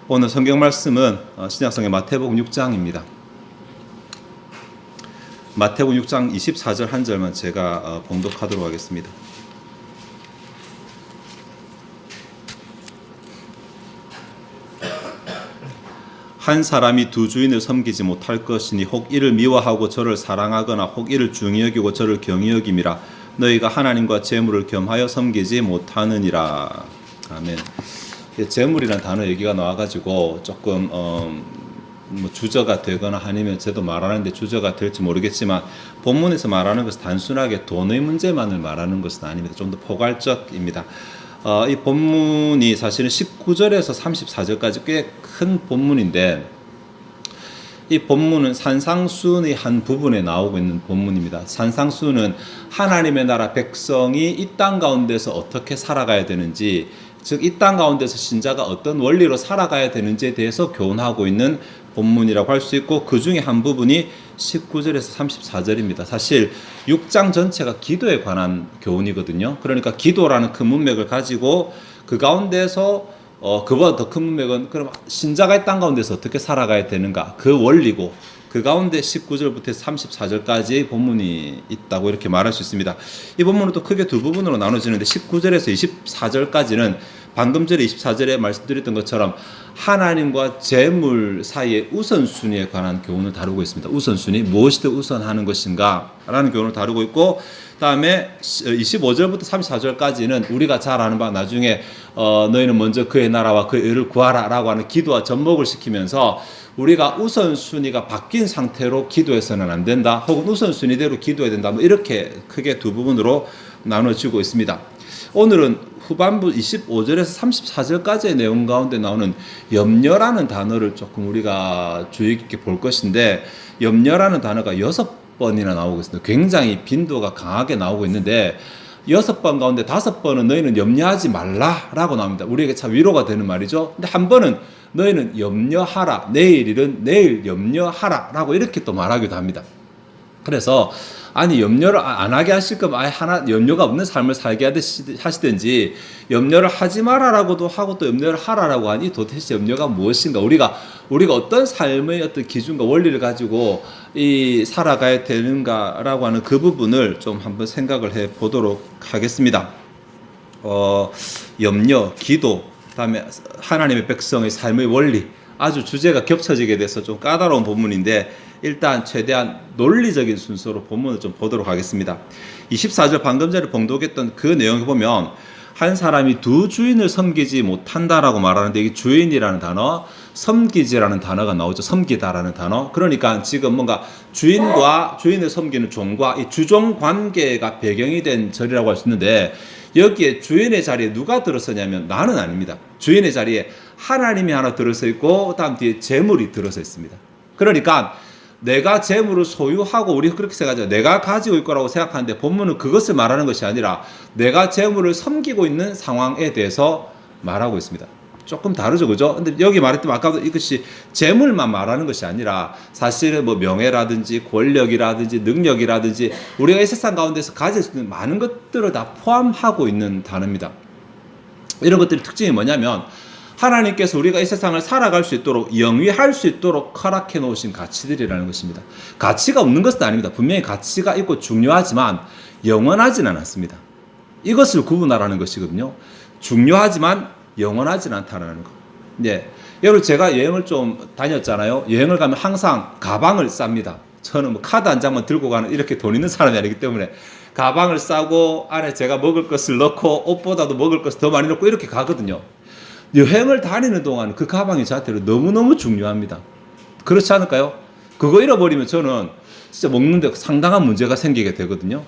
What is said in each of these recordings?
오늘 성경 말씀은 신약성경 마태복음 6장입니다. 마태복음 6장 24절 한 절만 제가 봉독하도록 하겠습니다. 한 사람이 두 주인을 섬기지 못할 것이니 혹 이를 미워하고 저를 사랑하거나 혹 이를 중히 여기고 저를 경히 여김이라. 너희가 하나님과 재물을 겸하여 섬기지 못하느니라. 아멘. 재물이라는 단어 얘기가 나와가지고 조금 뭐 주저가 되거나 아니면 저도 말하는데 주저가 될지 모르겠지만, 본문에서 말하는 것은 단순하게 돈의 문제만을 말하는 것은 아닙니다. 좀 더 포괄적입니다. 이 본문이 사실은 19절에서 34절까지 꽤 큰 본문인데, 이 본문은 산상수훈의 한 부분에 나오고 있는 본문입니다. 산상수훈은 하나님의 나라 백성이 이 땅 가운데서 어떻게 살아가야 되는지, 즉 이 땅 가운데서 신자가 어떤 원리로 살아가야 되는지에 대해서 교훈하고 있는 본문이라고 할 수 있고, 그 중에 한 부분이 19절에서 34절입니다. 사실 6장 전체가 기도에 관한 교훈이거든요. 그러니까 기도라는 큰 문맥을 가지고 그 가운데서 그보다 더 큰 문맥은 그럼 신자가 이 땅 가운데서 어떻게 살아가야 되는가, 그 원리고, 그 가운데 19절부터 34절까지의 본문이 있다고 이렇게 말할 수 있습니다. 이 본문은 또 크게 두 부분으로 나눠지는데, 19절에서 24절까지는 방금 전에 24절에 말씀드렸던 것처럼 하나님과 재물 사이의 우선순위에 관한 교훈을 다루고 있습니다. 우선순위, 무엇이 더 우선하는 것인가 라는 교훈을 다루고 있고, 다음에 25절부터 34절까지는 우리가 잘 아는 바, 나중에 너희는 먼저 그의 나라와 그의 의를 구하라 라고 하는 기도와 접목을 시키면서, 우리가 우선순위가 바뀐 상태로 기도해서는 안 된다, 혹은 우선순위대로 기도해야 된다, 뭐 이렇게 크게 두 부분으로 나눠지고 있습니다. 오늘은 후반부 25절에서 34절까지의 내용 가운데 나오는 염려라는 단어를 조금 우리가 주의 깊게 볼 것인데, 염려라는 단어가 6번이나 나오고 있습니다. 굉장히 빈도가 강하게 나오고 있는데, 6번 가운데 5번은 너희는 염려하지 말라라고 나옵니다. 우리에게 참 위로가 되는 말이죠. 근데 한 번은 너희는 염려하라, 내일 일은 내일 염려하라 라고 이렇게 또 말하기도 합니다. 그래서 아니, 염려를 안 하게 하실 거면 아예 하나 염려가 없는 삶을 살게 하시든지, 염려를 하지 마라라고도 하고 또 염려를 하라라고 하니 도대체 염려가 무엇인가, 우리가 어떤 삶의 어떤 기준과 원리를 가지고 살아가야 되는가라고 하는 그 부분을 좀 한번 생각을 해 보도록 하겠습니다. 염려, 기도, 그다음에 하나님의 백성의 삶의 원리, 아주 주제가 겹쳐지게 돼서 좀 까다로운 본문인데, 일단 최대한 논리적인 순서로 본문을 좀 보도록 하겠습니다. 24절 방금 전에 봉독했던 그 내용에 보면, 한 사람이 두 주인을 섬기지 못한다라고 말하는데, 이 주인이라는 단어, 섬기지라는 단어가 나오죠. 섬기다라는 단어. 그러니까 지금 뭔가 주인과 주인을 섬기는 종과 이 주종 관계가 배경이 된 절이라고 할 수 있는데, 여기에 주인의 자리에 누가 들어서냐면 나는 아닙니다. 주인의 자리에 하나님이 하나 들어서 있고, 다음 뒤에 재물이 들어서 있습니다. 그러니까 내가 재물을 소유하고, 우리 그렇게 생각하죠. 내가 가지고 있을 거라고 생각하는데, 본문은 그것을 말하는 것이 아니라 내가 재물을 섬기고 있는 상황에 대해서 말하고 있습니다. 조금 다르죠, 그죠? 근데 여기 말했던 아까도 이것이 재물만 말하는 것이 아니라, 사실은 뭐 명예라든지 권력이라든지 능력이라든지 우리가 이 세상 가운데서 가질 수 있는 많은 것들을 다 포함하고 있는 단어입니다. 이런 것들의 특징이 뭐냐면, 하나님께서 우리가 이 세상을 살아갈 수 있도록, 영위할 수 있도록 허락해 놓으신 가치들이라는 것입니다. 가치가 없는 것은 아닙니다. 분명히 가치가 있고 중요하지만 영원하진 않았습니다. 이것을 구분하라는 것이거든요. 중요하지만 영원하진 않다라는 거. 네. 여러분, 제가 여행을 좀 다녔잖아요. 여행을 가면 항상 가방을 쌉니다. 저는 뭐 카드 한 장만 들고 가는 이렇게 돈 있는 사람이 아니기 때문에 가방을 싸고 안에 제가 먹을 것을 넣고, 옷보다도 먹을 것을 더 많이 넣고 이렇게 가거든요. 여행을 다니는 동안 그 가방이 저한테는 너무너무 중요합니다. 그렇지 않을까요? 그거 잃어버리면 저는 진짜 먹는데 상당한 문제가 생기게 되거든요.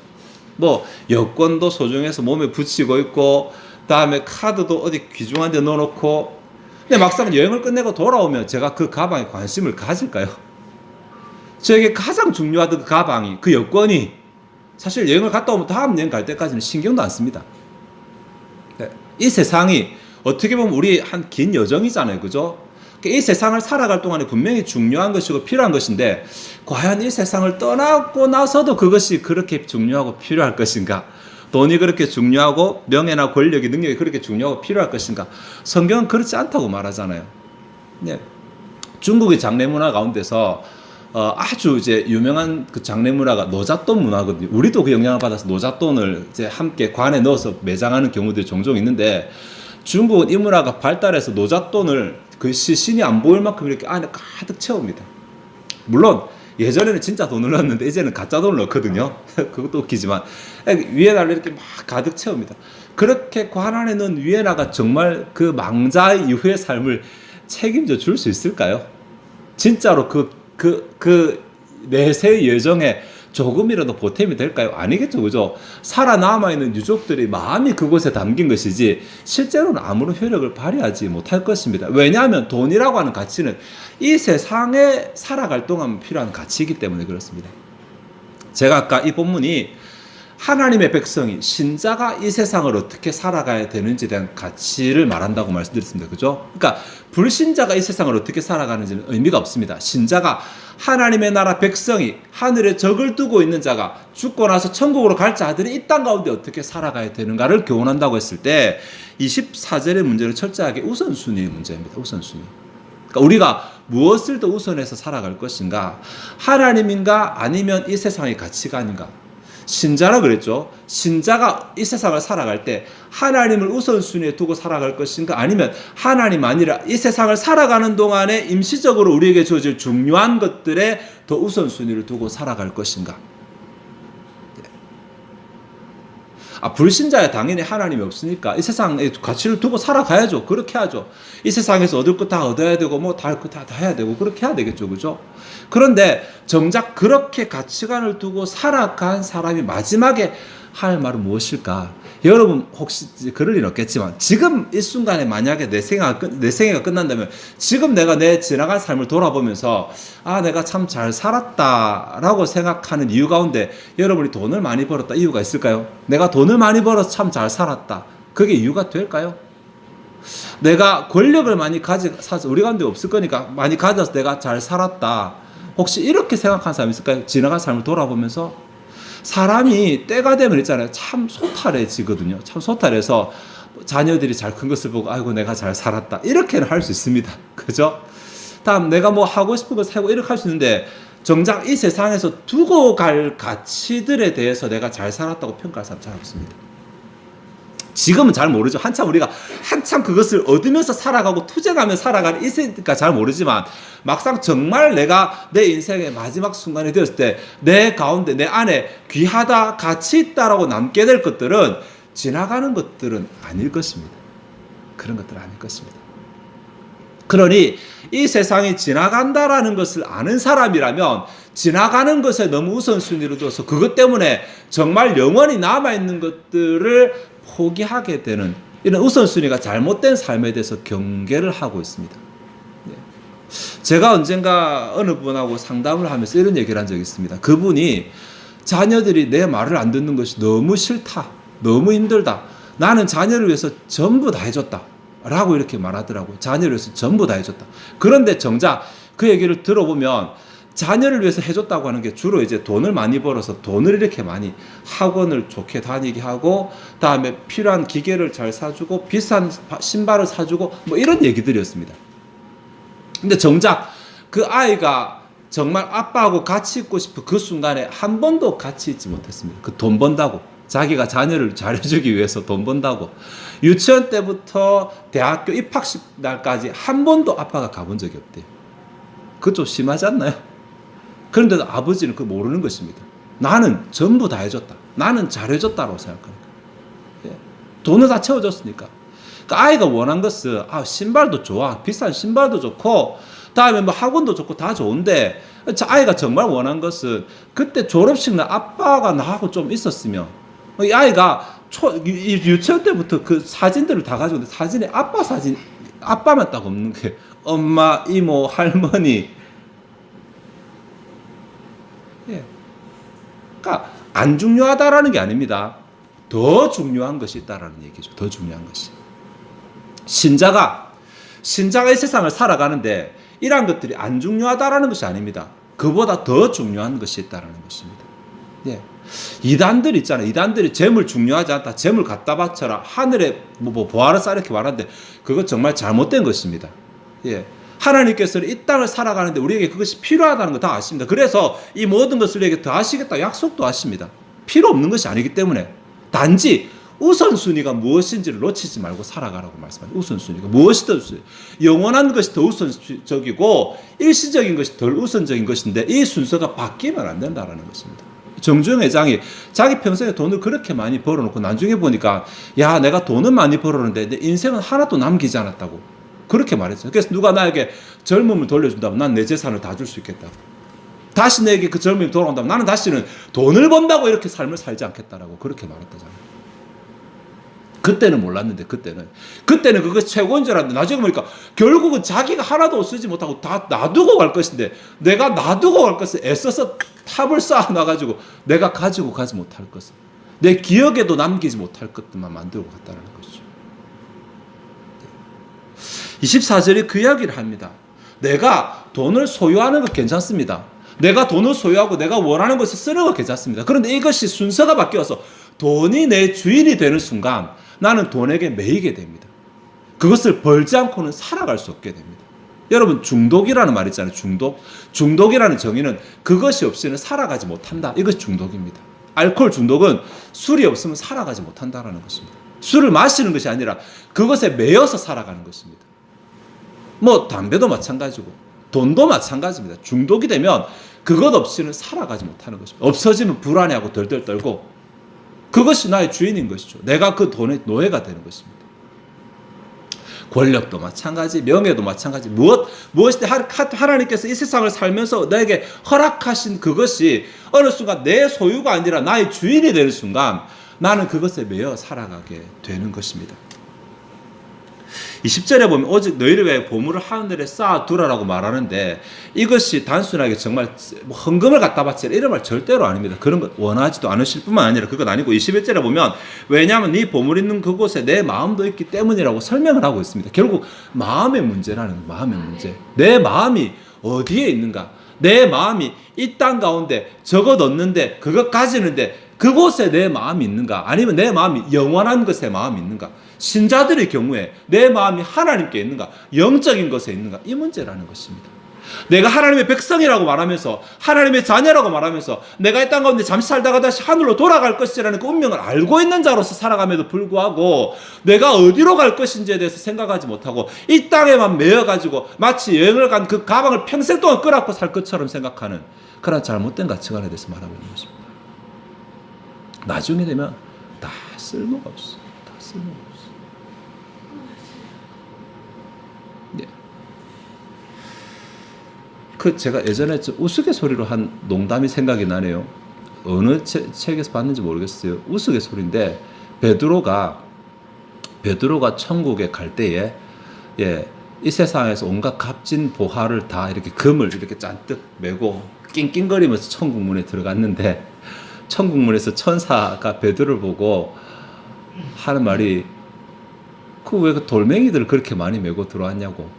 뭐 여권도 소중해서 몸에 붙이고 있고, 다음에 카드도 어디 귀중한 데 넣어놓고, 근데 막상 여행을 끝내고 돌아오면 제가 그 가방에 관심을 가질까요? 저에게 가장 중요하던 그 가방이, 그 여권이 사실 여행을 갔다 오면 다음 여행 갈 때까지는 신경도 안 씁니다. 이 세상이 어떻게 보면 우리 한 긴 여정이잖아요, 그죠? 이 세상을 살아갈 동안에 분명히 중요한 것이고 필요한 것인데, 과연 이 세상을 떠나고 나서도 그것이 그렇게 중요하고 필요할 것인가? 돈이 그렇게 중요하고 명예나 권력이, 능력이 그렇게 중요하고 필요할 것인가? 성경은 그렇지 않다고 말하잖아요. 네. 중국의 장례 문화 가운데서 아주 이제 유명한 그 장례 문화가 노잣돈 문화거든요. 우리도 그 영향을 받아서 노잣돈을 이제 함께 관에 넣어서 매장하는 경우들이 종종 있는데, 중국은 이 문화가 발달해서 노잣돈을 그 시신이 안 보일 만큼 이렇게 안에 가득 채웁니다. 물론 예전에는 진짜 돈을 넣었는데 이제는 가짜 돈을 넣거든요. 그것도 웃기지만 위에다가 이렇게 막 가득 채웁니다. 그렇게 관 안에 넣은 위에나가 정말 그 망자 이후의 삶을 책임져 줄 수 있을까요? 진짜로 내세 예정에 조금이라도 보탬이 될까요? 아니겠죠, 그죠? 살아남아있는 유족들의 마음이 그곳에 담긴 것이지 실제로는 아무런 효력을 발휘하지 못할 것입니다. 왜냐하면 돈이라고 하는 가치는 이 세상에 살아갈 동안 필요한 가치이기 때문에 그렇습니다. 제가 아까 이 본문이 하나님의 백성이, 신자가 이 세상을 어떻게 살아가야 되는지에 대한 가치를 말한다고 말씀드렸습니다. 그죠? 그러니까 불신자가 이 세상을 어떻게 살아가는지는 의미가 없습니다. 신자가, 하나님의 나라 백성이, 하늘에 적을 두고 있는 자가, 죽고 나서 천국으로 갈 자들이 이 땅 가운데 어떻게 살아가야 되는가를 교훈한다고 했을 때 24절의 문제는 철저하게 우선순위의 문제입니다. 우선순위. 그러니까 우리가 무엇을 더 우선해서 살아갈 것인가? 하나님인가 아니면 이 세상의 가치관인가? 신자라 그랬죠. 신자가 이 세상을 살아갈 때 하나님을 우선순위에 두고 살아갈 것인가, 아니면 하나님 아니라 이 세상을 살아가는 동안에 임시적으로 우리에게 주어질 중요한 것들에 더 우선순위를 두고 살아갈 것인가. 불신자야 당연히 하나님이 없으니까 이 세상에 가치를 두고 살아가야죠. 그렇게 하죠. 이 세상에서 얻을 것 다 얻어야 되고 뭐 다 해야 되고 그렇게 해야 되겠죠. 그죠? 그런데 정작 그렇게 가치관을 두고 살아간 사람이 마지막에 할 말은 무엇일까? 여러분 혹시 그럴 일 없겠지만 지금 이 순간에 만약에 내 생애가 끝난다면 지금 내가 내 지나간 삶을 돌아보면서 내가 참 잘 살았다라고 생각하는 이유 가운데 여러분이 돈을 많이 벌었다 이유가 있을까요? 내가 돈을 많이 벌어서 참 잘 살았다. 그게 이유가 될까요? 내가 권력을 많이 가져서 우리 가운데 없을 거니까 많이 가져서 내가 잘 살았다. 혹시 이렇게 생각하는 사람 있을까요? 지나간 삶을 돌아보면서 사람이 때가 되면 있잖아요. 참 소탈해지거든요. 참 소탈해서 자녀들이 잘 큰 것을 보고 아이고 내가 잘 살았다. 이렇게는 할 수 있습니다. 그죠? 다음 내가 뭐 하고 싶은 거 살고 이렇게 할 수 있는데 정작 이 세상에서 두고 갈 가치들에 대해서 내가 잘 살았다고 평가할 사람 잘 없습니다. 지금은 잘 모르죠. 한참 그것을 얻으면서 살아가고 투쟁하며 살아가는 이세니까 잘 모르지만 막상 정말 내가 내 인생의 마지막 순간이 되었을 때 내 가운데 내 안에 귀하다 가치 있다라고 남게 될 것들은 지나가는 것들은 아닐 것입니다. 그런 것들은 아닐 것입니다. 그러니 이 세상이 지나간다라는 것을 아는 사람이라면 지나가는 것에 너무 우선순위를 둬서 그것 때문에 정말 영원히 남아있는 것들을 포기하게 되는 이런 우선순위가 잘못된 삶에 대해서 경계를 하고 있습니다. 제가 언젠가 어느 분하고 상담을 하면서 이런 얘기를 한 적이 있습니다. 그분이 자녀들이 내 말을 안 듣는 것이 너무 싫다, 너무 힘들다, 나는 자녀를 위해서 전부 다 해줬다 라고 이렇게 말하더라고요. 자녀를 위해서 전부 다 해줬다. 그런데 정작 그 얘기를 들어보면 자녀를 위해서 해줬다고 하는 게 주로 이제 돈을 많이 벌어서 돈을 이렇게 많이 학원을 좋게 다니게 하고 다음에 필요한 기계를 잘 사주고 비싼 신발을 사주고 뭐 이런 얘기들이었습니다. 근데 정작 그 아이가 정말 아빠하고 같이 있고 싶은 그 순간에 한 번도 같이 있지 못했습니다. 그 돈 번다고, 자기가 자녀를 잘해주기 위해서 돈 번다고 유치원 때부터 대학교 입학식 날까지 한 번도 아빠가 가본 적이 없대요. 그거 좀 심하지 않나요? 그런데도 아버지는 그거 모르는 것입니다. 나는 전부 다 해줬다. 나는 잘해줬다고 생각합니다. 돈을 다 채워줬으니까. 그러니까 아이가 원한 것은 신발도 좋아. 비싼 신발도 좋고 다음에 뭐 학원도 좋고 다 좋은데 아이가 정말 원한 것은 그때 졸업식 날 아빠가 나하고 좀 있었으면 이 아이가 유치원 때부터 그 사진들을 다 가지고 있는데 사진에 아빠 사진, 아빠만 딱 없는 게 엄마, 이모, 할머니. 그러니까 안 중요하다라는 게 아닙니다. 더 중요한 것이 있다라는 얘기죠. 더 중요한 것이. 신자가 이 세상을 살아가는데 이러한 것들이 안 중요하다라는 것이 아닙니다. 그보다 더 중요한 것이 있다라는 것입니다. 이단들 있잖아요. 이단들이 재물 중요하지 않다. 재물 갖다 바쳐라. 하늘에 뭐 보아라 싸 이렇게 말하는데 그거 정말 잘못된 것입니다. 하나님께서는 이 땅을 살아가는데 우리에게 그것이 필요하다는 거 다 아십니다. 그래서 이 모든 것을 우리에게 더하시겠다 약속도 하십니다. 필요 없는 것이 아니기 때문에 단지 우선순위가 무엇인지를 놓치지 말고 살아가라고 말씀합니다. 우선순위가 무엇이든 영원한 것이 더 우선적이고 일시적인 것이 덜 우선적인 것인데 이 순서가 바뀌면 안 된다는 것입니다. 정주영 회장이 자기 평생에 돈을 그렇게 많이 벌어놓고 나중에 보니까 야 내가 돈은 많이 벌었는데 내 인생은 하나도 남기지 않았다고 그렇게 말했어요. 그래서 누가 나에게 젊음을 돌려준다면 난 내 재산을 다 줄 수 있겠다. 다시 내게 그 젊음이 돌아온다면 나는 다시는 돈을 번다고 이렇게 삶을 살지 않겠다라고 그렇게 말했다잖아요. 그때는 몰랐는데 그때는 그것이 최고인 줄 알았는데 나중에 보니까 결국은 자기가 하나도 쓰지 못하고 다 놔두고 갈 것인데 내가 놔두고 갈 것을 애써서 탑을 쌓아놔가지고 내가 가지고 가지 못할 것을 내 기억에도 남기지 못할 것들만 만들고 갔다는 것이죠. 24절이 그 이야기를 합니다. 내가 돈을 소유하는 것 괜찮습니다. 내가 돈을 소유하고 내가 원하는 것을 쓰는 것 괜찮습니다. 그런데 이것이 순서가 바뀌어서 돈이 내 주인이 되는 순간 나는 돈에게 매이게 됩니다. 그것을 벌지 않고는 살아갈 수 없게 됩니다. 여러분 중독이라는 말 있잖아요. 중독이라는 정의는 그것이 없이는 살아가지 못한다. 이것이 중독입니다. 알코올 중독은 술이 없으면 살아가지 못한다는 것입니다. 술을 마시는 것이 아니라 그것에 매여서 살아가는 것입니다. 뭐 담배도 마찬가지고 돈도 마찬가지입니다. 중독이 되면 그것 없이는 살아가지 못하는 것입니다. 없어지면 불안해하고 덜덜 떨고 그것이 나의 주인인 것이죠. 내가 그 돈의 노예가 되는 것입니다. 권력도 마찬가지, 명예도 마찬가지, 무엇이든 하나님께서 이 세상을 살면서 나에게 허락하신 그것이 어느 순간 내 소유가 아니라 나의 주인이 되는 순간 나는 그것에 매여 살아가게 되는 것입니다. 20절에 보면 오직 너희를 위하여 보물을 하늘에 쌓아두라라고 말하는데 이것이 단순하게 정말 헌금을 갖다 바치라 이런 말 절대로 아닙니다. 그런 것 원하지도 않으실 뿐만 아니라 그건 아니고 21절에 보면 왜냐하면 네 보물 있는 그곳에 내 마음도 있기 때문이라고 설명을 하고 있습니다. 결국 마음의 문제라는 마음의 문제. 내 마음이 어디에 있는가? 내 마음이 이 땅 가운데 저것 얻는데 그것 가지는데 그곳에 내 마음이 있는가? 아니면 내 마음이 영원한 것에 마음이 있는가? 신자들의 경우에 내 마음이 하나님께 있는가? 영적인 것에 있는가? 이 문제라는 것입니다. 내가 하나님의 백성이라고 말하면서 하나님의 자녀라고 말하면서 내가 이 땅 가운데 잠시 살다가 다시 하늘로 돌아갈 것이라는 그 운명을 알고 있는 자로서 살아감에도 불구하고 내가 어디로 갈 것인지에 대해서 생각하지 못하고 이 땅에만 매여가지고 마치 여행을 간 그 가방을 평생 동안 끌어안고 살 것처럼 생각하는 그런 잘못된 가치관에 대해서 말하고 있는 것입니다. 나중에 되면 다 쓸모가 없어. 다 쓸모가 없어. 네. 제가 예전에 우스갯소리로 한 농담이 생각이 나네요. 어느 책에서 봤는지 모르겠어요. 우스갯소리인데 베드로가 천국에 갈 때에 이 세상에서 온갖 값진 보화를 다 이렇게 금을 이렇게 잔뜩 메고 낑낑거리면서 천국 문에 들어갔는데 천국 문에서 천사가 베드로를 보고 하는 말이 왜 그 돌멩이들을 그렇게 많이 메고 들어왔냐고.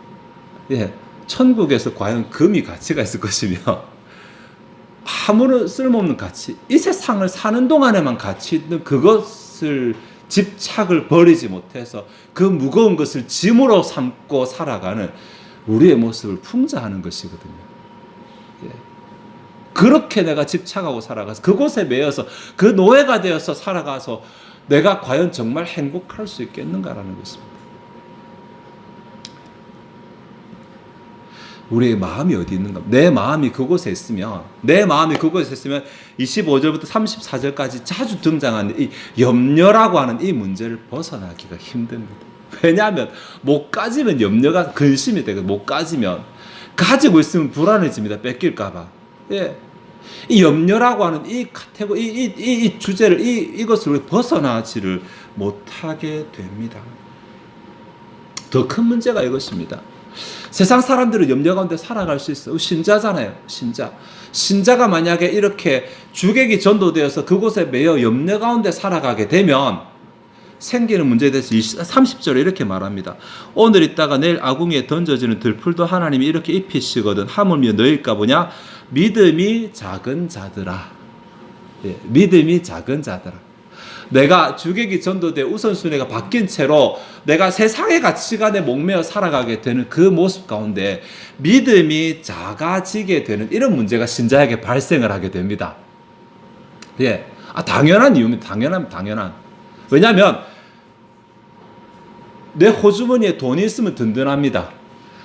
천국에서 과연 금이 가치가 있을 것이며 아무런 쓸모없는 가치, 이 세상을 사는 동안에만 가치 있는 그것을 집착을 버리지 못해서 그 무거운 것을 짐으로 삼고 살아가는 우리의 모습을 풍자하는 것이거든요. 그렇게 내가 집착하고 살아가서 그곳에 매여서 그 노예가 되어서 살아가서 내가 과연 정말 행복할 수 있겠는가라는 것입니다. 우리의 마음이 어디 있는가? 내 마음이 그곳에 있으면 25절부터 34절까지 자주 등장하는 이 염려라고 하는 이 문제를 벗어나기가 힘듭니다. 왜냐하면 못 가지면 염려가 근심이 되고 못 가지면 가지고 있으면 불안해집니다. 뺏길까 봐. 이 염려라고 하는 이 카테고리, 이 주제를 이것을 우리 벗어나지를 못하게 됩니다. 더 큰 문제가 이것입니다. 세상 사람들은 염려 가운데 살아갈 수 있어요. 신자잖아요. 신자가 만약에 이렇게 주객이 전도되어서 그곳에 매여 염려 가운데 살아가게 되면 생기는 문제에 대해서 30절에 이렇게 말합니다. 오늘 있다가 내일 아궁이에 던져지는 들풀도 하나님이 이렇게 입히시거든 하물며 너희일까 보냐? 믿음이 작은 자들아. 믿음이 작은 자들아. 내가 주객이 전도돼 우선순위가 바뀐 채로 내가 세상의 가치관에 목매어 살아가게 되는 그 모습 가운데 믿음이 작아지게 되는 이런 문제가 신자에게 발생을 하게 됩니다. 예, 당연한 이유입니다. 당연한. 왜냐하면 내 호주머니에 돈이 있으면 든든합니다.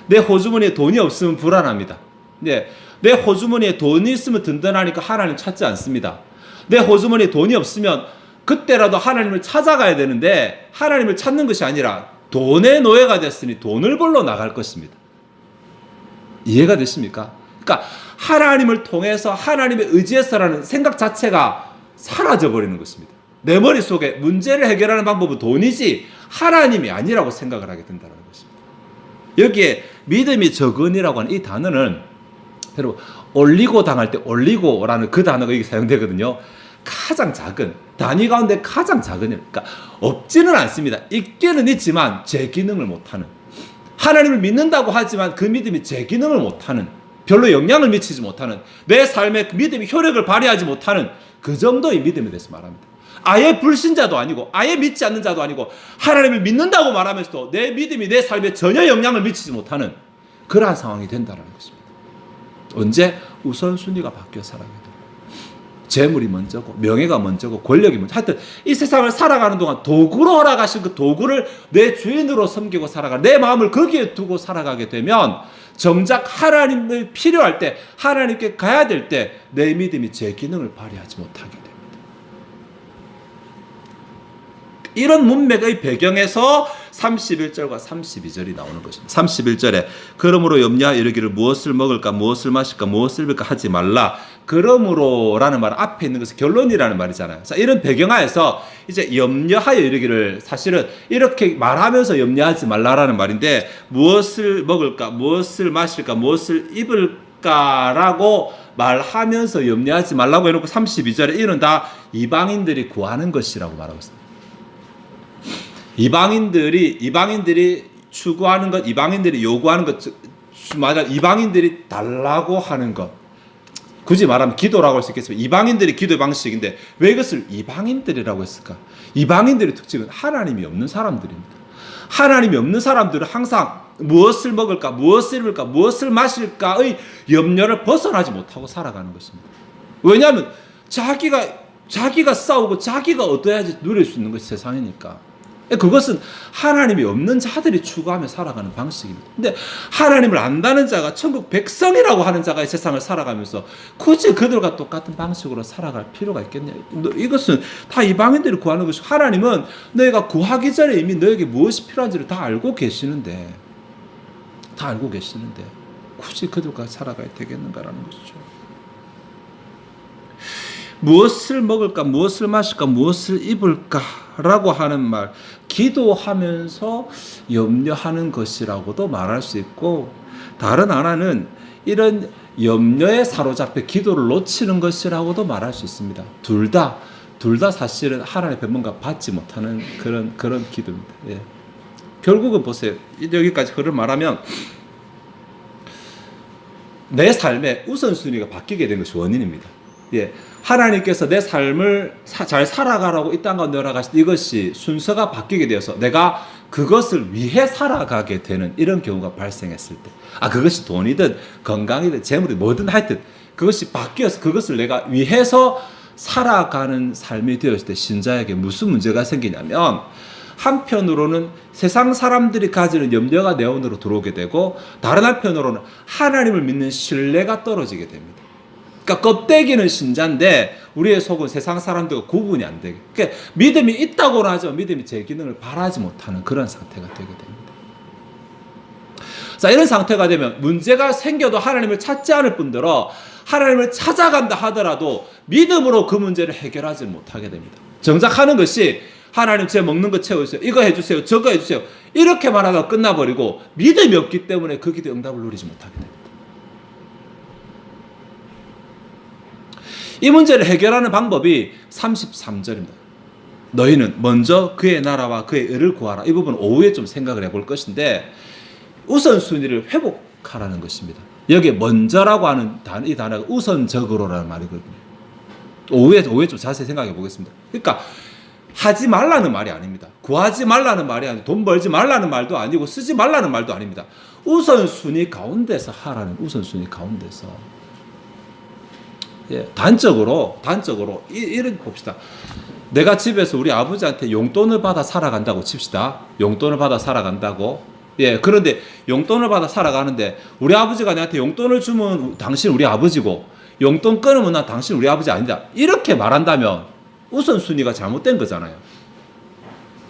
내 호주머니에 돈이 없으면 불안합니다. 예, 내 호주머니에 돈이 있으면 든든하니까 하나님 찾지 않습니다. 내 호주머니에 돈이 없으면 그때라도 하나님을 찾아가야 되는데 하나님을 찾는 것이 아니라 돈의 노예가 됐으니 돈을 벌러 나갈 것입니다. 이해가 되십니까? 그러니까 하나님을 통해서 하나님의 의지에서라는 생각 자체가 사라져 버리는 것입니다. 내 머릿속에 문제를 해결하는 방법은 돈이지 하나님이 아니라고 생각을 하게 된다는 것입니다. 여기에 믿음이 적은이라고 하는 이 단어는 여러분 올리고 당할 때 올리고라는 그 단어가 여기 사용되거든요. 가장 작은 단위 가운데 가장 작은 일, 그러니까 없지는 않습니다. 있기는 있지만 제 기능을 못하는, 하나님을 믿는다고 하지만 그 믿음이 제 기능을 못하는, 별로 영향을 미치지 못하는, 내 삶에 믿음이 효력을 발휘하지 못하는 그 정도의 믿음에 대해서 말합니다. 아예 불신자도 아니고 아예 믿지 않는 자도 아니고 하나님을 믿는다고 말하면서도 내 믿음이 내 삶에 전혀 영향을 미치지 못하는 그러한 상황이 된다는 것입니다. 언제? 우선순위가 바뀌어 살아가게 돼요. 재물이 먼저고 명예가 먼저고 권력이 먼저, 하여튼 이 세상을 살아가는 동안 도구로 허락하신 그 도구를 내 주인으로 섬기고 살아가, 내 마음을 거기에 두고 살아가게 되면 정작 하나님을 필요할 때, 하나님께 가야 될 때 내 믿음이 제 기능을 발휘하지 못하게 됩니다. 이런 문맥의 배경에서 31절과 32절이 나오는 것입니다. 31절에 그러므로 염려하여 이르기를 무엇을 먹을까 무엇을 마실까 무엇을 입을까 하지 말라. 그러므로라는 말 앞에 있는 것은 결론이라는 말이잖아요. 자, 이런 배경하에서 이제 염려하여 이르기를 사실은 이렇게 말하면서 염려하지 말라라는 말인데, 무엇을 먹을까 무엇을 마실까 무엇을 입을까라고 말하면서 염려하지 말라고 해놓고 32절에 이는 다 이방인들이 구하는 것이라고 말하고 있습니다. 이방인들이 추구하는 것, 이방인들이 요구하는 것, 맞아, 이방인들이 달라고 하는 것. 굳이 말하면 기도라고 할 수 있겠지만 이방인들이 기도의 방식인데 왜 이것을 이방인들이라고 했을까? 이방인들의 특징은 하나님이 없는 사람들입니다. 하나님이 없는 사람들은 항상 무엇을 먹을까, 무엇을 입을까, 무엇을 마실까의 염려를 벗어나지 못하고 살아가는 것입니다. 왜냐하면 자기가 싸우고 자기가 얻어야지 누릴 수 있는 것이 세상이니까. 그것은 하나님이 없는 자들이 추구하며 살아가는 방식입니다. 근데 하나님을 안다는 자가, 천국 백성이라고 하는 자가 이 세상을 살아가면서 굳이 그들과 똑같은 방식으로 살아갈 필요가 있겠냐? 이것은 다 이방인들이 구하는 것이고, 하나님은 너희가 구하기 전에 이미 너에게 무엇이 필요한지를 다 알고 계시는데 굳이 그들과 살아가야 되겠는가라는 것이죠. 무엇을 먹을까, 무엇을 마실까, 무엇을 입을까라고 하는 말, 기도하면서 염려하는 것이라고도 말할 수 있고, 다른 하나는 이런 염려에 사로잡혀 기도를 놓치는 것이라고도 말할 수 있습니다. 둘 다 사실은 하나님의 뭔가 받지 못하는 그런 기도입니다. 예. 결국은 보세요. 여기까지 그걸 말하면 내 삶의 우선순위가 바뀌게 된 것이 원인입니다. 예. 하나님께서 내 삶을 잘 살아가라고 이 땅 가운데 열어가실 때 이것이 순서가 바뀌게 되어서 내가 그것을 위해 살아가게 되는 이런 경우가 발생했을 때, 그것이 돈이든 건강이든 재물이든 뭐든 하여튼 그것이 바뀌어서 그것을 내가 위해서 살아가는 삶이 되었을 때 신자에게 무슨 문제가 생기냐면, 한편으로는 세상 사람들이 가지는 염려가 내 안으로 들어오게 되고, 다른 한편으로는 하나님을 믿는 신뢰가 떨어지게 됩니다. 그러니까 껍데기는 신자인데 우리의 속은 세상 사람들과 구분이 안 되게, 그러니까 믿음이 있다고는 하지만 믿음이 제 기능을 발하지 못하는 그런 상태가 되게 됩니다. 자, 이런 상태가 되면 문제가 생겨도 하나님을 찾지 않을 뿐더러 하나님을 찾아간다 하더라도 믿음으로 그 문제를 해결하지 못하게 됩니다. 정작 하는 것이 하나님 제 먹는 거 채워주세요, 이거 해주세요, 저거 해주세요, 이렇게만 하다가 끝나버리고 믿음이 없기 때문에 그 기도의 응답을 누리지 못하게 됩니다. 이 문제를 해결하는 방법이 33절입니다. 너희는 먼저 그의 나라와 그의 의를 구하라. 이 부분 오후에 좀 생각을 해볼 것인데, 우선순위를 회복하라는 것입니다. 여기에 먼저라고 하는 이 단어가 우선적으로라는 말이거든요. 오후에 좀 자세히 생각해 보겠습니다. 그러니까 하지 말라는 말이 아닙니다. 구하지 말라는 말이 아니고 돈 벌지 말라는 말도 아니고 쓰지 말라는 말도 아닙니다. 우선순위 가운데서 하라는 우선순위 가운데서. 예, 단적으로 이런 봅시다. 내가 집에서 우리 아버지한테 용돈을 받아 살아간다고 칩시다. 용돈을 받아 살아간다고. 예, 그런데 용돈을 받아 살아가는데 우리 아버지가 나한테 용돈을 주면 당신 우리 아버지고 용돈 끊으면 난 당신 우리 아버지 아니다. 이렇게 말한다면 우선순위가 잘못된 거잖아요.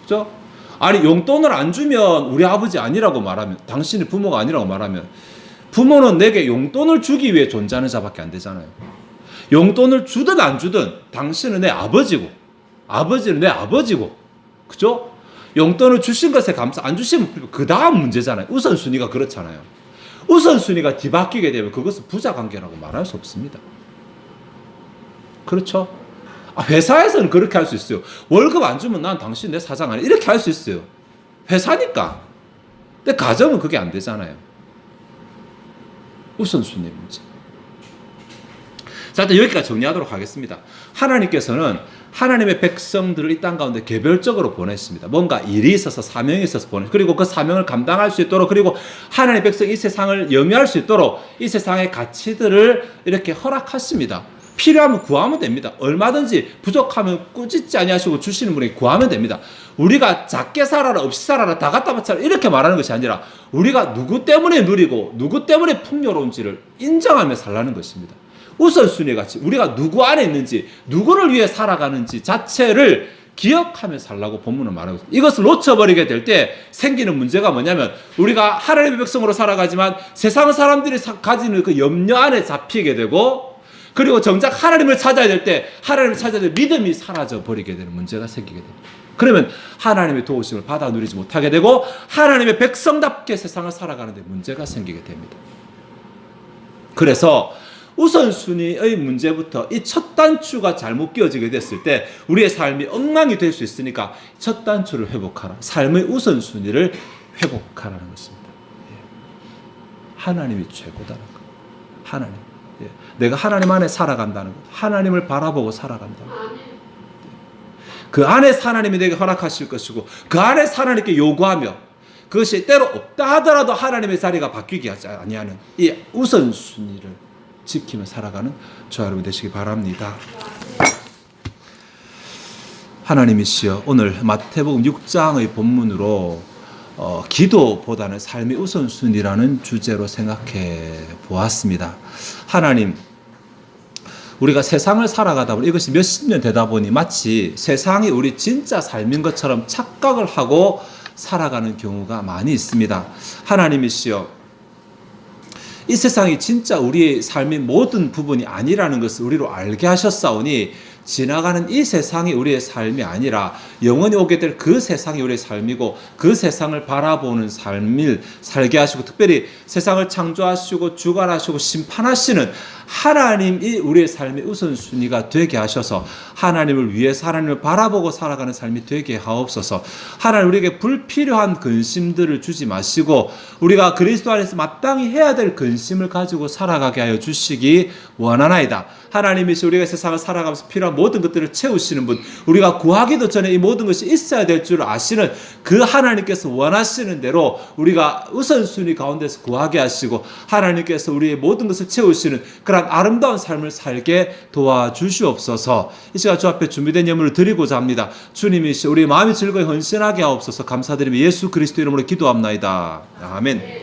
그죠? 아니, 용돈을 안 주면 우리 아버지 아니라고 말하면, 당신이 부모가 아니라고 말하면, 부모는 내게 용돈을 주기 위해 존재하는 자밖에 안 되잖아요. 용돈을 주든 안 주든 당신은 내 아버지고, 아버지는 내 아버지고, 그죠? 용돈을 주신 것에 감사, 안 주시면 그 다음 문제잖아요. 우선순위가 그렇잖아요. 우선순위가 뒤바뀌게 되면 그것은 부자관계라고 말할 수 없습니다. 그렇죠? 회사에서는 그렇게 할 수 있어요. 월급 안 주면 난 당신 내 사장 아니야. 이렇게 할 수 있어요. 회사니까. 근데 가정은 그게 안 되잖아요. 우선순위 문제. 자, 일단 여기까지 정리하도록 하겠습니다. 하나님께서는 하나님의 백성들을 이 땅 가운데 개별적으로 보냈습니다. 뭔가 일이 있어서 사명이 있어서 보냈습니다. 그리고 그 사명을 감당할 수 있도록, 그리고 하나님의 백성이 이 세상을 영위할 수 있도록 이 세상의 가치들을 이렇게 허락하십니다. 필요하면 구하면 됩니다. 얼마든지 부족하면 꾸짖지 아니하시고 주시는 분에게 구하면 됩니다. 우리가 작게 살아라, 없이 살아라, 다 갖다 바쳐라 이렇게 말하는 것이 아니라 우리가 누구 때문에 누리고 누구 때문에 풍요로운지를 인정하며 살라는 것입니다. 우선순위 같이 우리가 누구 안에 있는지, 누구를 위해 살아가는지 자체를 기억하며 살라고 본문은 말하고 있습니다. 이것을 놓쳐버리게 될 때 생기는 문제가 뭐냐면, 우리가 하나님의 백성으로 살아가지만 세상 사람들이 가지는 그 염려 안에 잡히게 되고, 그리고 정작 하나님을 찾아야 될 때 하나님을 찾아야 될 믿음이 사라져 버리게 되는 문제가 생기게 됩니다. 그러면 하나님의 도우심을 받아 누리지 못하게 되고 하나님의 백성답게 세상을 살아가는 데 문제가 생기게 됩니다. 그래서 우선순위의 문제부터 이 첫 단추가 잘못 끼워지게 됐을 때 우리의 삶이 엉망이 될 수 있으니까 첫 단추를 회복하라. 삶의 우선순위를 회복하라는 것입니다. 하나님이 최고다라는 것. 하나님. 내가 하나님 안에 살아간다는 것. 하나님을 바라보고 살아간다는 것. 그 안에서 하나님이 내게 허락하실 것이고 그 안에서 하나님께 요구하며 그것이 때로 없다 하더라도 하나님의 자리가 바뀌지 아니하는 이 우선순위를 지키며 살아가는 저와 여러분 되시기 바랍니다. 하나님이시여, 오늘 마태복음 6장의 본문으로 기도보다는 삶의 우선순위라는 주제로 생각해 보았습니다. 하나님, 우리가 세상을 살아가다 보니 이것이 몇십 년 되다 보니 마치 세상이 우리 진짜 삶인 것처럼 착각을 하고 살아가는 경우가 많이 있습니다. 하나님이시여, 이 세상이 진짜 우리의 삶의 모든 부분이 아니라는 것을 우리로 알게 하셨사오니 지나가는 이 세상이 우리의 삶이 아니라 영원히 오게 될 그 세상이 우리의 삶이고 그 세상을 바라보는 삶을 살게 하시고, 특별히 세상을 창조하시고 주관하시고 심판하시는 하나님이 우리의 삶의 우선순위가 되게 하셔서 하나님을 위해서 하나님을 바라보고 살아가는 삶이 되게 하옵소서. 하나님, 우리에게 불필요한 근심들을 주지 마시고 우리가 그리스도 안에서 마땅히 해야 될 근심을 가지고 살아가게 하여 주시기 원하나이다. 하나님이시 우리가 세상을 살아가면서 필요한 모든 것들을 채우시는 분, 우리가 구하기도 전에 이 모든 것이 있어야 될 줄 아시는 그 하나님께서 원하시는 대로 우리가 우선순위 가운데서 구하게 하시고 하나님께서 우리의 모든 것을 채우시는 그런 아름다운 삶을 살게 도와주시옵소서. 이 시간 주 앞에 준비된 예물을 드리고자 합니다. 주님이시 우리 마음이 즐거이 헌신하게 하옵소서. 감사드리며 예수 그리스도 이름으로 기도합나이다. 아멘.